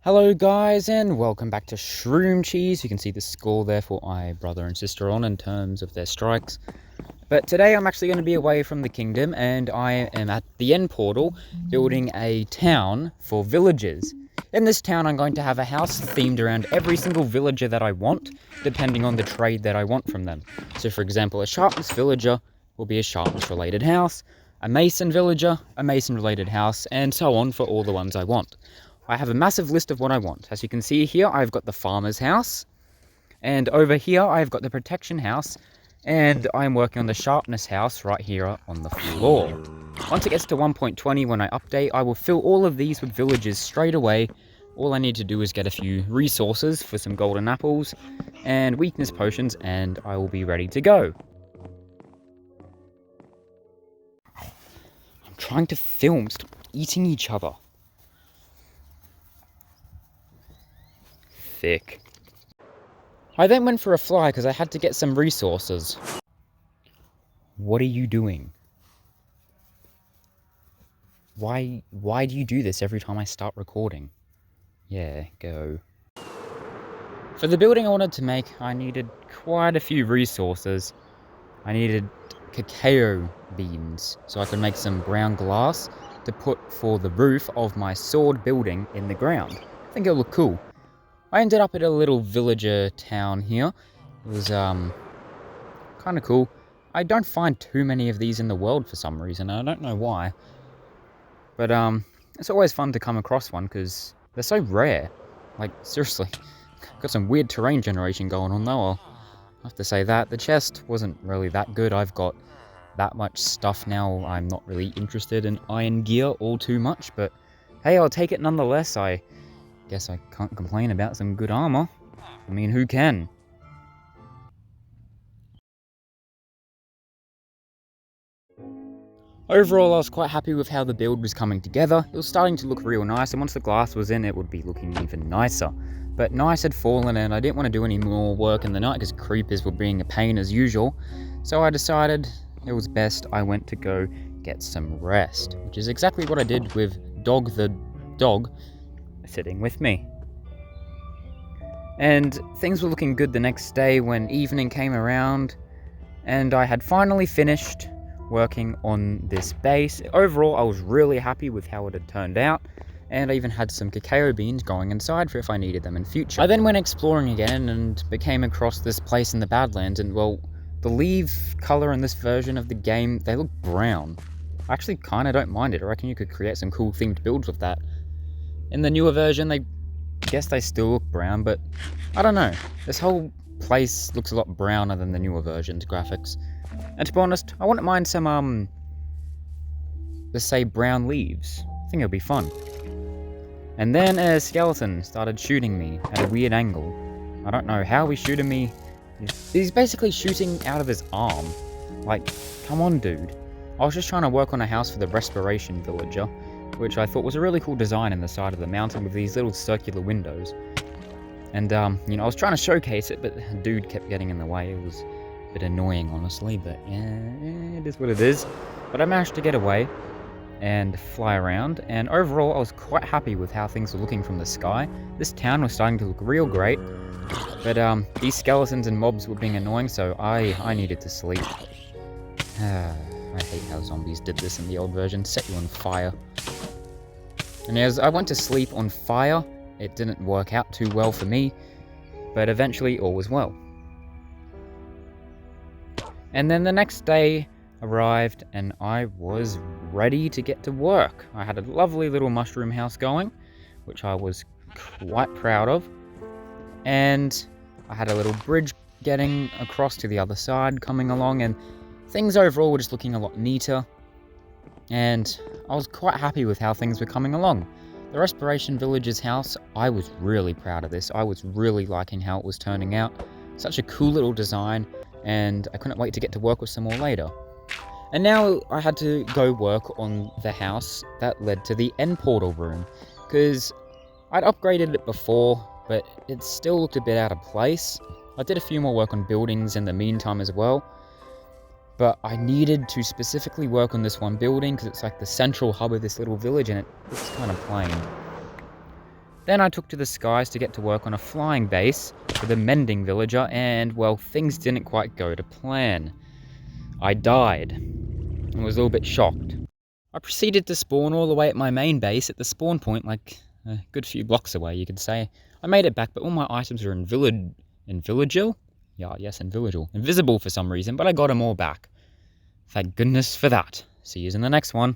Hello guys, and welcome back to Shroom Cheese. You can see the score there for my brother and sister on in terms of their strikes. But today I'm actually going to be away from the kingdom, and I am at the end portal building a town for villagers. In this town I'm going to have a house themed around every single villager that I want, depending on the trade that I want from them. So for example, a sharpness villager will be a sharpness related house, a mason villager, a mason related house, and so on for all the ones I want. I have a massive list of what I want. As you can see here, I've got the farmer's house, and over here I've got the protection house, and I'm working on the sharpness house right here on the floor. Once it gets to 1.20 when I update, I will fill all of these with villagers straight away. All I need to do is get a few resources for some golden apples and weakness potions, and I will be ready to go. I'm trying to film, stop eating each other. Thick. I then went for a fly because I had to get some resources. What are you doing? Why do you do this every time I start recording? Yeah, go. For the building I wanted to make, I needed quite a few resources. I needed cacao beans so I could make some brown glass to put for the roof of my sword building in the ground. I think it'll look cool. I ended up at a little villager town here. It was kind of cool. I don't find too many of these in the world for some reason. I don't know why. But it's always fun to come across one because they're so rare. Like, seriously. Got some weird terrain generation going on though. I'll have to say that. The chest wasn't really that good. I've got that much stuff now. I'm not really interested in iron gear all too much. But hey, I'll take it nonetheless. I guess I can't complain about some good armor. I mean, who can? Overall, I was quite happy with how the build was coming together. It was starting to look real nice, and once the glass was in, it would be looking even nicer. But night had fallen, and I didn't want to do any more work in the night because creepers were being a pain as usual. So I decided it was best I went to go get some rest, which is exactly what I did with Dog the dog sitting with me. And things were looking good the next day when evening came around, and I had finally finished working on this base. Overall, I was really happy with how it had turned out, and I even had some cacao beans going inside for if I needed them in future. I then went exploring again and came across this place in the Badlands, and well, the leaf color in this version of the game, they look brown. I actually kind of don't mind it. I reckon you could create some cool themed builds with that. In the newer version, I guess they still look brown, but I don't know. This whole place looks a lot browner than the newer version's graphics. And to be honest, I wouldn't mind some, let's say brown leaves. I think it'll be fun. And then a skeleton started shooting me at a weird angle. I don't know how he's shooting me. He's basically shooting out of his arm. Like, come on, dude. I was just trying to work on a house for the Respiration Villager, which I thought was a really cool design in the side of the mountain with these little circular windows. And, you know, I was trying to showcase it, but the dude kept getting in the way. It was a bit annoying, honestly, but yeah, it is what it is. But I managed to get away and fly around, and overall I was quite happy with how things were looking from the sky. This town was starting to look real great, but these skeletons and mobs were being annoying, so I needed to sleep. I hate how zombies did this in the old version, set you on fire. And as I went to sleep on fire, it didn't work out too well for me, but eventually all was well. And then the next day arrived, and I was ready to get to work. I had a lovely little mushroom house going, which I was quite proud of. And I had a little bridge getting across to the other side coming along, and things overall were just looking a lot neater. And I was quite happy with how things were coming along. The Respiration Villager's house, I was really proud of this. I was really liking how it was turning out. Such a cool little design, and I couldn't wait to get to work with some more later. And now I had to go work on the house that led to the end portal room, because I'd upgraded it before, but it still looked a bit out of place. I did a few more work on buildings in the meantime as well, but I needed to specifically work on this one building because it's like the central hub of this little village and it looks kind of plain. Then I took to the skies to get to work on a flying base with a mending villager, and, well, things didn't quite go to plan. I died and was a little bit shocked. I proceeded to spawn all the way at my main base at the spawn point, like a good few blocks away, you could say. I made it back, but all my items are invisible for some reason, but I got them all back. Thank goodness for that. See you in the next one.